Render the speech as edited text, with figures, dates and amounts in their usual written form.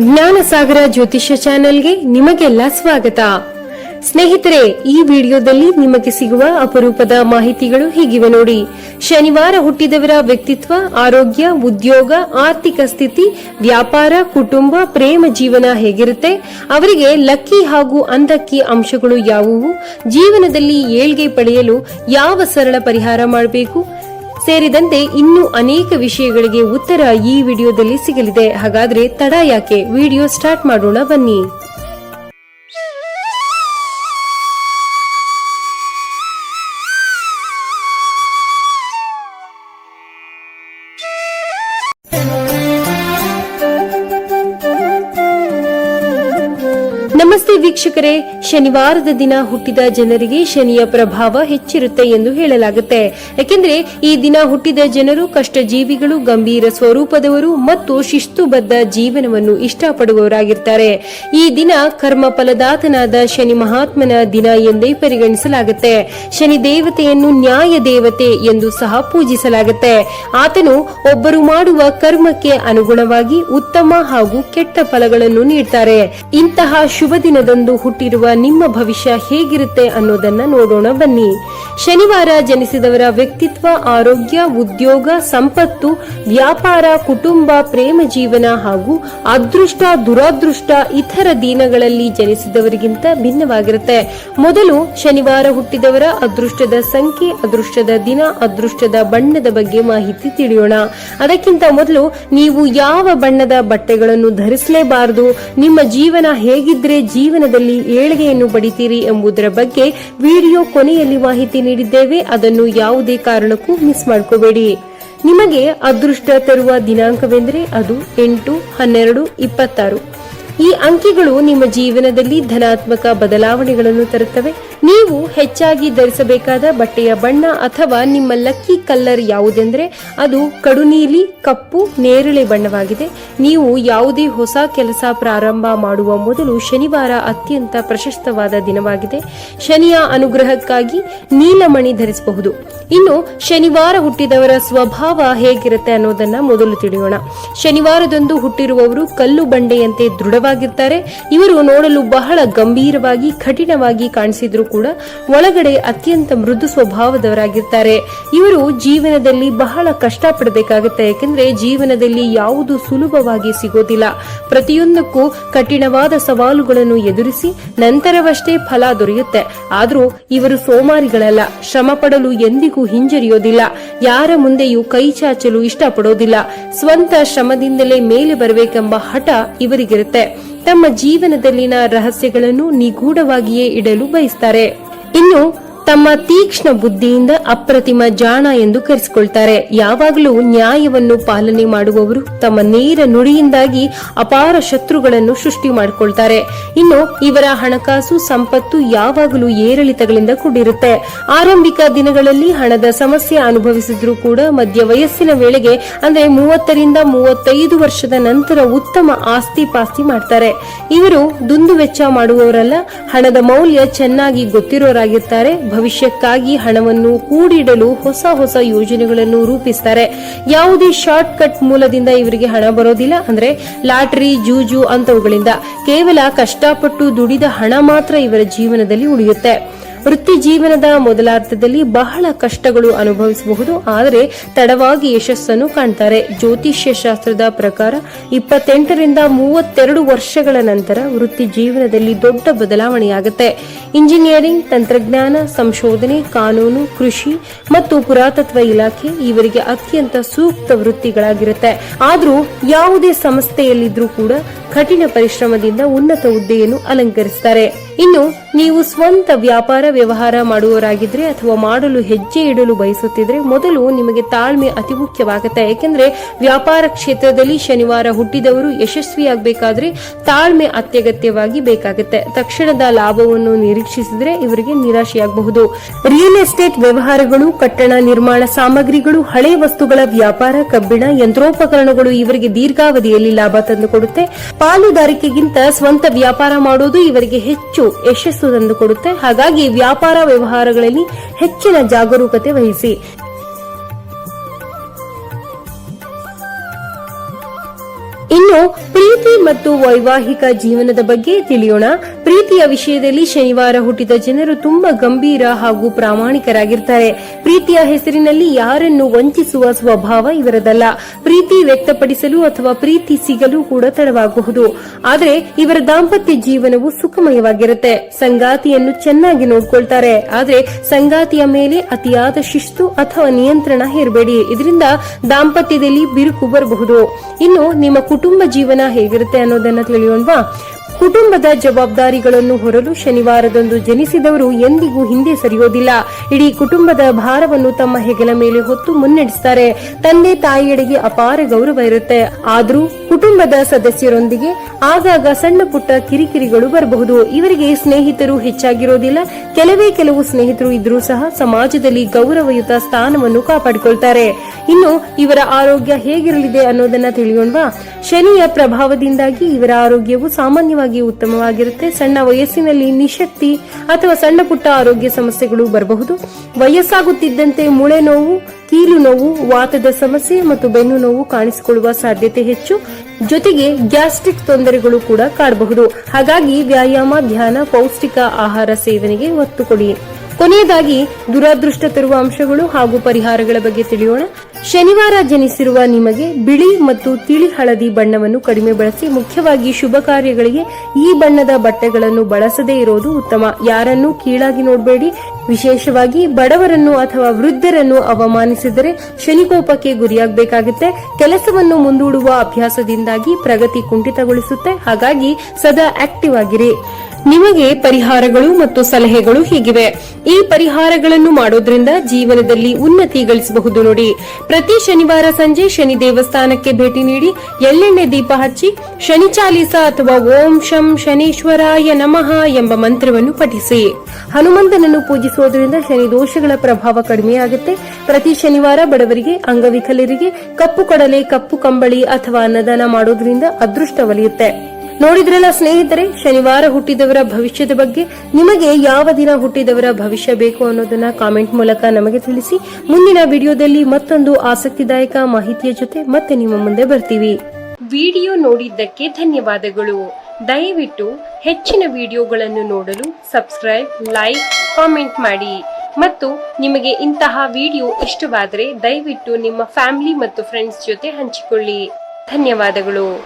ಜ್ಞಾನಸಾಗರ ಜ್ಯೋತಿಷ್ಯ ಚಾನೆಲ್ಗೆ ನಿಮಗೆಲ್ಲ ಸ್ವಾಗತ. ಸ್ನೇಹಿತರೆ, ಈ ವಿಡಿಯೋದಲ್ಲಿ ನಿಮಗೆ ಸಿಗುವ ಅಪರೂಪದ ಮಾಹಿತಿಗಳು ಹೀಗಿವೆ ನೋಡಿ. ಶನಿವಾರ ಹುಟ್ಟಿದವರ ವ್ಯಕ್ತಿತ್ವ, ಆರೋಗ್ಯ, ಉದ್ಯೋಗ, ಆರ್ಥಿಕ ಸ್ಥಿತಿ, ವ್ಯಾಪಾರ, ಕುಟುಂಬ, ಪ್ರೇಮ ಜೀವನ ಹೇಗಿರುತ್ತೆ, ಅವರಿಗೆ ಲಕ್ಕಿ ಹಾಗೂ ಅನ್ಲಕ್ಕಿ ಅಂಶಗಳು ಯಾವುವು, ಜೀವನದಲ್ಲಿ ಏಳ್ಗೆ ಪಡೆಯಲು ಯಾವ ಸರಳ ಪರಿಹಾರ ಮಾಡಬೇಕು ಸೇರಿದಂತೆ ಇನ್ನೂ ಅನೇಕ ವಿಷಯಗಳಿಗೆ ಉತ್ತರ ಈ ವಿಡಿಯೋದಲ್ಲಿ ಸಿಗಲಿದೆ. ಹಾಗಾದ್ರೆ ತಡ ಯಾಕೆ, ವಿಡಿಯೋ ಸ್ಟಾರ್ಟ್ ಮಾಡೋಣ ಬನ್ನಿ. ನಮಸ್ತೆ ವೀಕ್ಷಕರೇ, ಶನಿವಾರದ ದಿನ ಹುಟ್ಟಿದ ಜನರಿಗೆ ಶನಿಯ ಪ್ರಭಾವ ಹೆಚ್ಚಿರುತ್ತೆ ಎಂದು ಹೇಳಲಾಗುತ್ತೆ. ಯಾಕೆಂದ್ರೆ ಈ ದಿನ ಹುಟ್ಟಿದ ಜನರು ಕಷ್ಟಜೀವಿಗಳು, ಗಂಭೀರ ಸ್ವರೂಪದವರು ಮತ್ತು ಶಿಸ್ತುಬದ್ಧ ಜೀವನವನ್ನು ಇಷ್ಟಪಡುವವರಾಗಿರ್ತಾರೆ. ಈ ದಿನ ಕರ್ಮ ಫಲದಾತನಾದ ಶನಿ ಮಹಾತ್ಮನ ದಿನ ಎಂದೇ ಪರಿಗಣಿಸಲಾಗುತ್ತೆ. ಶನಿ ದೇವತೆಯನ್ನು ನ್ಯಾಯ ದೇವತೆ ಎಂದು ಸಹ ಪೂಜಿಸಲಾಗುತ್ತೆ. ಆತನು ಒಬ್ಬರು ಮಾಡುವ ಕರ್ಮಕ್ಕೆ ಅನುಗುಣವಾಗಿ ಉತ್ತಮ ಹಾಗೂ ಕೆಟ್ಟ ಫಲಗಳನ್ನು ನೀಡ್ತಾರೆ. ಇಂತಹ ಶುಭ ದಿನದಂದು ಹುಟ್ಟಿರುವ ನಿಮ್ಮ ಭವಿಷ್ಯ ಹೇಗಿರುತ್ತೆ ಅನ್ನೋದನ್ನ ನೋಡೋಣ ಬನ್ನಿ. ಶನಿವಾರ ಜನಿಸಿದವರ ವ್ಯಕ್ತಿತ್ವ, ಆರೋಗ್ಯ, ಉದ್ಯೋಗ, ಸಂಪತ್ತು, ವ್ಯಾಪಾರ, ಕುಟುಂಬ, ಪ್ರೇಮ ಜೀವನ ಹಾಗೂ ಅದೃಷ್ಟ, ದುರಾದೃಷ್ಟ ಇತರ ದಿನಗಳಲ್ಲಿ ಜನಿಸಿದವರಿಗಿಂತ ಭಿನ್ನವಾಗಿರುತ್ತೆ. ಮೊದಲು ಶನಿವಾರ ಹುಟ್ಟಿದವರ ಅದೃಷ್ಟದ ಸಂಖ್ಯೆ, ಅದೃಷ್ಟದ ದಿನ, ಅದೃಷ್ಟದ ಬಣ್ಣದ ಬಗ್ಗೆ ಮಾಹಿತಿ ತಿಳಿಯೋಣ. ಅದಕ್ಕಿಂತ ಮೊದಲು ನೀವು ಯಾವ ಬಣ್ಣದ ಬಟ್ಟೆಗಳನ್ನು ಧರಿಸಲೇಬಾರದು, ನಿಮ್ಮ ಜೀವನ ಹೇಗಿದ್ರೆ ಜೀವನದಲ್ಲಿ ಏಳಿಗೆಯನ್ನು ಪಡಿತೀರಿ ಎಂಬುದರ ಬಗ್ಗೆ ವಿಡಿಯೋ ಕೊನೆಯಲ್ಲಿ ಮಾಹಿತಿ ನೀಡಿದ್ದೇವೆ. ಅದನ್ನು ಯಾವುದೇ ಕಾರಣಕ್ಕೂ ಮಿಸ್ ಮಾಡ್ಕೋಬೇಡಿ. ನಿಮಗೆ ಅದೃಷ್ಟ ತರುವ ದಿನಾಂಕವೆಂದರೆ ಅದು 8, 12, 26. ಈ ಅಂಕಿಗಳು ನಿಮ್ಮ ಜೀವನದಲ್ಲಿ ಧನಾತ್ಮಕ ಬದಲಾವಣೆಗಳನ್ನು ತರುತ್ತವೆ. ನೀವು ಹೆಚ್ಚಾಗಿ ಧರಿಸಬೇಕಾದ ಬಟ್ಟೆಯ ಬಣ್ಣ ಅಥವಾ ನಿಮ್ಮ ಲಕ್ಕಿ ಕಲರ್ ಯಾವುದೆಂದರೆ ಅದು ಕಡು ನೀಲಿ, ಕಪ್ಪು, ನೇರಳೆ ಬಣ್ಣವಾಗಿದೆ. ನೀವು ಯಾವುದೇ ಹೊಸ ಕೆಲಸ ಪ್ರಾರಂಭ ಮಾಡುವ ಮೊದಲು ಶನಿವಾರ ಅತ್ಯಂತ ಪ್ರಶಸ್ತವಾದ ದಿನವಾಗಿದೆ. ಶನಿಯ ಅನುಗ್ರಹಕ್ಕಾಗಿ ನೀಲಮಣಿ ಧರಿಸಬಹುದು. ಇನ್ನು ಶನಿವಾರ ಹುಟ್ಟಿದವರ ಸ್ವಭಾವ ಹೇಗಿರುತ್ತೆ ಅನ್ನೋದನ್ನ ಮೊದಲು ತಿಳಿಯೋಣ. ಶನಿವಾರದಂದು ಹುಟ್ಟಿರುವವರು ಕಲ್ಲು ಬಂಡೆಯಂತೆ ದೃಢವಾಗಿರ್ತಾರೆ. ಇವರು ನೋಡಲು ಬಹಳ ಗಂಭೀರವಾಗಿ, ಕಠಿಣವಾಗಿ ಕಾಣಿಸಿದ್ರು ಕೂಡ ಒಳಗಡೆ ಅತ್ಯಂತ ಮೃದು ಸ್ವಭಾವದವರಾಗಿರ್ತಾರೆ. ಇವರು ಜೀವನದಲ್ಲಿ ಬಹಳ ಕಷ್ಟ ಪಡಬೇಕಾಗುತ್ತೆ. ಯಾಕೆಂದ್ರೆ ಜೀವನದಲ್ಲಿ ಯಾವುದು ಸುಲಭವಾಗಿ ಸಿಗೋದಿಲ್ಲ. ಪ್ರತಿಯೊಂದಕ್ಕೂ ಕಠಿಣವಾದ ಸವಾಲುಗಳನ್ನು ಎದುರಿಸಿ ನಂತರವಷ್ಟೇ ಫಲ ದೊರೆಯುತ್ತೆ. ಆದ್ರೂ ಇವರು ಸೋಮಾರಿಗಳಲ್ಲ. ಶ್ರಮ ಪಡಲು ಎಂದಿಗೂ ಹಿಂಜರಿಯೋದಿಲ್ಲ. ಯಾರ ಮುಂದೆಯೂ ಕೈ ಚಾಚಲು ಇಷ್ಟಪಡೋದಿಲ್ಲ. ಸ್ವಂತ ಶ್ರಮದಿಂದಲೇ ಮೇಲೆ ಬರಬೇಕೆಂಬ ಹಠ ಇವರಿಗಿರುತ್ತೆ. ತಮ್ಮ ಜೀವನದಲ್ಲಿನ ರಹಸ್ಯಗಳನ್ನು ನಿಗೂಢವಾಗಿಯೇ ಇಡಲು ಬಯಸ್ತಾರೆ. ಇನ್ನು ತಮ್ಮ ತೀಕ್ಷ್ಣ ಬುದ್ಧಿಯಿಂದ ಅಪ್ರತಿಮ ಜಾಣ ಎಂದು ಕರೆಸಿಕೊಳ್ತಾರೆ. ಯಾವಾಗಲೂ ನ್ಯಾಯವನ್ನು ಪಾಲನೆ ಮಾಡುವವರು. ತಮ್ಮ ನೇರ ನುಡಿಯಿಂದಾಗಿ ಅಪಾರ ಶತ್ರುಗಳನ್ನು ಸೃಷ್ಟಿ ಮಾಡಿಕೊಳ್ತಾರೆ. ಇನ್ನು ಇವರ ಹಣಕಾಸು ಸಂಪತ್ತು ಯಾವಾಗಲೂ ಏರಿಳಿತಗಳಿಂದ ಕೂಡಿರುತ್ತೆ. ಆರಂಭಿಕ ದಿನಗಳಲ್ಲಿ ಹಣದ ಸಮಸ್ಯೆ ಅನುಭವಿಸಿದ್ರೂ ಕೂಡ ಮಧ್ಯ ವಯಸ್ಸಿನ ವೇಳೆಗೆ ಅಂದ್ರೆ 30 ರಿಂದ 35 ವರ್ಷದ ನಂತರ ಉತ್ತಮ ಆಸ್ತಿ ಪಾಸ್ತಿ ಮಾಡ್ತಾರೆ. ಇವರು ದುಂದು ವೆಚ್ಚ ಮಾಡುವವರಲ್ಲ. ಹಣದ ಮೌಲ್ಯ ಚೆನ್ನಾಗಿ ಗೊತ್ತಿರೋರಾಗಿರ್ತಾರೆ. ಭವಿಷ್ಯಕ್ಕಾಗಿ ಹಣವನ್ನು ಕೂಡಿಡಲು ಹೊಸ ಹೊಸ ಯೋಜನೆಗಳನ್ನು ರೂಪಿಸುತ್ತಾರೆ. ಯಾವುದೇ ಶಾರ್ಟ್ ಕಟ್ ಮೂಲದಿಂದ ಇವರಿಗೆ ಹಣ ಬರೋದಿಲ್ಲ. ಅಂದ್ರೆ ಲಾಟರಿ, ಜೂಜು ಅಂತವುಗಳಿಂದ. ಕೇವಲ ಕಷ್ಟಪಟ್ಟು ದುಡಿದ ಹಣ ಮಾತ್ರ ಇವರ ಜೀವನದಲ್ಲಿ ಉಳಿಯುತ್ತೆ. ವೃತ್ತಿ ಜೀವನದ ಮೊದಲಾರ್ಧದಲ್ಲಿ ಬಹಳ ಕಷ್ಟಗಳು ಅನುಭವಿಸಬಹುದು, ಆದರೆ ತಡವಾಗಿ ಯಶಸ್ಸನ್ನು ಕಾಣ್ತಾರೆ. ಜ್ಯೋತಿಷ್ಯ ಶಾಸ್ತ್ರದ ಪ್ರಕಾರ 28 ರಿಂದ 32 ವರ್ಷಗಳ ನಂತರ ವೃತ್ತಿ ಜೀವನದಲ್ಲಿ ದೊಡ್ಡ ಬದಲಾವಣೆಯಾಗುತ್ತೆ. ಇಂಜಿನಿಯರಿಂಗ್, ತಂತ್ರಜ್ಞಾನ, ಸಂಶೋಧನೆ, ಕಾನೂನು, ಕೃಷಿ ಮತ್ತು ಪುರಾತತ್ವ ಇಲಾಖೆ ಇವರಿಗೆ ಅತ್ಯಂತ ಸೂಕ್ತ ವೃತ್ತಿಗಳಾಗಿರುತ್ತೆ. ಆದ್ರೂ ಯಾವುದೇ ಸಂಸ್ಥೆಯಲ್ಲಿದ್ರೂ ಕೂಡ ಕಠಿಣ ಪರಿಶ್ರಮದಿಂದ ಉನ್ನತ ಹುದ್ದೆಯನ್ನು ಅಲಂಕರಿಸುತ್ತಾರೆ. ಇನ್ನು ನೀವು ಸ್ವಂತ ವ್ಯಾಪಾರ ವ್ಯವಹಾರ ಮಾಡುವವರಾಗಿದ್ರೆ ಅಥವಾ ಮಾಡಲು ಹೆಜ್ಜೆ ಇಡಲು ಬಯಸುತ್ತಿದ್ರೆ ಮೊದಲು ನಿಮಗೆ ತಾಳ್ಮೆ ಅತಿ ಮುಖ್ಯವಾಗುತ್ತೆ. ಯಾಕೆಂದ್ರೆ ವ್ಯಾಪಾರ ಕ್ಷೇತ್ರದಲ್ಲಿ ಶನಿವಾರ ಹುಟ್ಟಿದವರು ಯಶಸ್ವಿಯಾಗಬೇಕಾದ್ರೆ ತಾಳ್ಮೆ ಅತ್ಯಗತ್ಯವಾಗಿ ಬೇಕಾಗುತ್ತೆ. ತಕ್ಷಣದ ಲಾಭವನ್ನು ನಿರೀಕ್ಷಿಸಿದ್ರೆ ಇವರಿಗೆ ನಿರಾಶೆಯಾಗಬಹುದು. ರಿಯಲ್ ಎಸ್ಟೇಟ್ ವ್ಯವಹಾರಗಳು, ಕಟ್ಟಡ ನಿರ್ಮಾಣ ಸಾಮಗ್ರಿಗಳು, ಹಳೆ ವಸ್ತುಗಳ ವ್ಯಾಪಾರ, ಕಬ್ಬಿಣ, ಯಂತ್ರೋಪಕರಣಗಳು ಇವರಿಗೆ ದೀರ್ಘಾವಧಿಯಲ್ಲಿ ಲಾಭ ತಂದುಕೊಡುತ್ತೆ. ಪಾಲುದಾರಿಕೆಗಿಂತ ಸ್ವಂತ ವ್ಯಾಪಾರ ಮಾಡೋದು ಇವರಿಗೆ ಹೆಚ್ಚು ಯಶಸ್ಸು ತಂದುಕೊಡುತ್ತೆ. ಹಾಗಾಗಿ ವ್ಯಾಪಾರ ವ್ಯವಹಾರಗಳಲ್ಲಿ ಹೆಚ್ಚಿನ ಜಾಗರೂಕತೆ ವಹಿಸಿ. ಇನ್ನು ಪ್ರೀತಿ ಮತ್ತು ವೈವಾಹಿಕ ಜೀವನದ ಬಗ್ಗೆ ತಿಳಿಯೋಣ. ಪ್ರೀತಿಯ ವಿಷಯದಲ್ಲಿ ಶನಿವಾರ ಹುಟ್ಟಿದ ಜನರು ತುಂಬಾ ಗಂಭೀರ ಹಾಗೂ ಪ್ರಾಮಾಣಿಕರಾಗಿರ್ತಾರೆ. ಪ್ರೀತಿಯ ಹೆಸರಿನಲ್ಲಿ ಯಾರನ್ನು ವಂಚಿಸುವ ಸ್ವಭಾವ ಇವರದಲ್ಲ. ಪ್ರೀತಿ ವ್ಯಕ್ತಪಡಿಸಲು ಅಥವಾ ಪ್ರೀತಿ ಸಿಗಲು ಕೂಡ ತಡವಾಗಬಹುದು. ಆದರೆ ಇವರ ದಾಂಪತ್ಯ ಜೀವನವು ಸುಖಮಯವಾಗಿರುತ್ತೆ. ಸಂಗಾತಿಯನ್ನು ಚೆನ್ನಾಗಿ ನೋಡ್ಕೊಳ್ತಾರೆ. ಆದ್ರೆ ಸಂಗಾತಿಯ ಮೇಲೆ ಅತಿಯಾದ ಶಿಸ್ತು ಅಥವಾ ನಿಯಂತ್ರಣ ಹೇರಬೇಡಿ. ಇದರಿಂದ ದಾಂಪತ್ಯದಲ್ಲಿ ಬಿರುಕು ಬರಬಹುದು. ಇನ್ನು ನಿಮ್ಮ ಕುಟುಂಬ ಜೀವನ ಹೇಗಿರುತ್ತೆ ಅನ್ನೋದನ್ನ ತಿಳಿಯೋಣವಾ. ಕುಟುಂಬದ ಜವಾಬ್ದಾರಿಗಳನ್ನು ಹೊರಲು ಶನಿವಾರದಂದು ಜನಿಸಿದವರು ಎಂದಿಗೂ ಹಿಂದೆ ಸರಿಯೋದಿಲ್ಲ. ಇಡೀ ಕುಟುಂಬದ ಭಾರವನ್ನು ತಮ್ಮ ಹೆಗಲ ಮೇಲೆ ಹೊತ್ತು ಮುನ್ನಡೆಸುತ್ತಾರೆ. ತಂದೆ ತಾಯಿಯಡೆಗೆ ಅಪಾರ ಗೌರವ ಇರುತ್ತೆ. ಆದರೂ ಕುಟುಂಬದ ಸದಸ್ಯರೊಂದಿಗೆ ಆಗಾಗ ಸಣ್ಣ ಪುಟ್ಟ ಕಿರಿಕಿರಿಗಳು ಬರಬಹುದು. ಇವರಿಗೆ ಸ್ನೇಹಿತರು ಹೆಚ್ಚಾಗಿರೋದಿಲ್ಲ. ಕೆಲವು ಸ್ನೇಹಿತರು ಇದ್ರೂ ಸಹ ಸಮಾಜದಲ್ಲಿ ಗೌರವಯುತ ಸ್ಥಾನವನ್ನು ಕಾಪಾಡಿಕೊಳ್ತಾರೆ. ಇನ್ನು ಇವರ ಆರೋಗ್ಯ ಹೇಗಿರಲಿದೆ ಅನ್ನೋದನ್ನ ತಿಳಿಯೋಣವಾ. ಶನಿಯ ಪ್ರಭಾವದಿಂದಾಗಿ ಇವರ ಆರೋಗ್ಯವು ಸಾಮಾನ್ಯವಾಗಿ ಉತ್ತಮವಾಗಿರುತ್ತೆ. ಸಣ್ಣ ವಯಸ್ಸಿನಲ್ಲಿ ನಿಶಕ್ತಿ ಅಥವಾ ಸಣ್ಣ ಪುಟ್ಟ ಆರೋಗ್ಯ ಸಮಸ್ಯೆಗಳು ಬರಬಹುದು. ವಯಸ್ಸಾಗುತ್ತಿದ್ದಂತೆ ಮೂಳೆ ನೋವು, ಕೀಲು ನೋವು, ವಾತದ ಸಮಸ್ಯೆ ಮತ್ತು ಬೆನ್ನು ನೋವು ಕಾಣಿಸಿಕೊಳ್ಳುವ ಸಾಧ್ಯತೆ ಹೆಚ್ಚು. ಜೊತೆಗೆ ಗ್ಯಾಸ್ಟ್ರಿಕ್ ತೊಂದರೆಗಳು ಕೂಡ ಕಾಡಬಹುದು. ಹಾಗಾಗಿ ವ್ಯಾಯಾಮ, ಧ್ಯಾನ, ಪೌಷ್ಟಿಕ ಆಹಾರ ಸೇವನೆಗೆ ಒತ್ತು ಕೊಡಿ. ಕೊನೆಯದಾಗಿ ದುರಾದೃಷ್ಟ ತರುವ ಅಂಶಗಳು ಹಾಗೂ ಪರಿಹಾರಗಳ ಬಗ್ಗೆ ತಿಳಿಯೋಣ. ಶನಿವಾರ ಜನಿಸಿರುವ ನಿಮಗೆ ಬಿಳಿ ಮತ್ತು ತಿಳಿ ಹಳದಿ ಬಣ್ಣವನ್ನು ಕಡಿಮೆ ಬಳಸಿ. ಮುಖ್ಯವಾಗಿ ಶುಭ ಕಾರ್ಯಗಳಿಗೆ ಈ ಬಣ್ಣದ ಬಟ್ಟೆಗಳನ್ನು ಬಳಸದೇ ಇರೋದು ಉತ್ತಮ. ಯಾರನ್ನೂ ಕೀಳಾಗಿ ನೋಡಬೇಡಿ. ವಿಶೇಷವಾಗಿ ಬಡವರನ್ನು ಅಥವಾ ವೃದ್ಧರನ್ನು ಅವಮಾನಿಸಿದರೆ ಶನಿಕೋಪಕ್ಕೆ ಗುರಿಯಾಗಬೇಕಾಗುತ್ತೆ. ಕೆಲಸವನ್ನು ಮುಂದೂಡುವ ಅಭ್ಯಾಸದಿಂದಾಗಿ ಪ್ರಗತಿ ಕುಂಠಿತಗೊಳಿಸುತ್ತೆ. ಹಾಗಾಗಿ ಸದಾ ಆಕ್ಟಿವ್ ಆಗಿರಿ. ನಿಮಗೆ ಪರಿಹಾರಗಳು ಮತ್ತು ಸಲಹೆಗಳು ಹೀಗಿವೆ. ಈ ಪರಿಹಾರಗಳನ್ನು ಮಾಡೋದ್ರಿಂದ ಜೀವನದಲ್ಲಿ ಉನ್ನತಿ ಗಳಿಸಬಹುದು ನೋಡಿ. ಪ್ರತಿ ಶನಿವಾರ ಸಂಜೆ ಶನಿ ದೇವಸ್ಥಾನಕ್ಕೆ ಭೇಟಿ ನೀಡಿ ಎಳ್ಳೆಣ್ಣೆ ದೀಪ ಹಚ್ಚಿ ಶನಿ ಚಾಲಿಸ ಅಥವಾ ಓಂ ಶಂ ಶನೀಶ್ವರಾಯ ನಮಃ ಎಂಬ ಮಂತ್ರವನ್ನು ಪಠಿಸಿ. ಹನುಮಂತನನ್ನು ಪೂಜಿಸುವುದರಿಂದ ಶನಿ ದೋಷಗಳ ಪ್ರಭಾವ ಕಡಿಮೆಯಾಗುತ್ತೆ. ಪ್ರತಿ ಶನಿವಾರ ಬಡವರಿಗೆ, ಅಂಗವಿಕಲರಿಗೆ ಕಪ್ಪು ಕಡಲೆ, ಕಪ್ಪು ಕಂಬಳಿ ಅಥವಾ ಅನ್ನದಾನ ಮಾಡೋದ್ರಿಂದ ಅದೃಷ್ಟ ಒಲಿಯುತ್ತೆ. ನೋಡಿದ್ರಲ್ಲ ಸ್ನೇಹಿತರೆ, ಶನಿವಾರ ಹುಟ್ಟಿದವರ ಭವಿಷ್ಯದ ಬಗ್ಗೆ. ನಿಮಗೆ ಯಾವ ದಿನ ಹುಟ್ಟಿದವರ ಭವಿಷ್ಯ ಬೇಕು ಅನ್ನೋದನ್ನ ಕಾಮೆಂಟ್ ಮೂಲಕ ನಮಗೆ ತಿಳಿಸಿ. ಮುಂದಿನ ವಿಡಿಯೋದಲ್ಲಿ ಮತ್ತೊಂದು ಆಸಕ್ತಿದಾಯಕ ಮಾಹಿತಿಯ ಜೊತೆ ಮತ್ತೆ ನಿಮ್ಮ ಮುಂದೆ ಬರ್ತೀವಿ. ವಿಡಿಯೋ ನೋಡಿದ್ದಕ್ಕೆ ಧನ್ಯವಾದಗಳು. ದಯವಿಟ್ಟು ಹೆಚ್ಚಿನ ವಿಡಿಯೋಗಳನ್ನು ನೋಡಲು ಸಬ್ಸ್ಕ್ರೈಬ್, ಲೈಕ್, ಕಾಮೆಂಟ್ ಮಾಡಿ. ಮತ್ತು ನಿಮಗೆ ಇಂತಹ ವಿಡಿಯೋ ಇಷ್ಟವಾದರೆ ದಯವಿಟ್ಟು ನಿಮ್ಮ ಫ್ಯಾಮಿಲಿ ಮತ್ತು ಫ್ರೆಂಡ್ಸ್ ಜೊತೆ ಹಂಚಿಕೊಳ್ಳಿ. ಧನ್ಯವಾದಗಳು.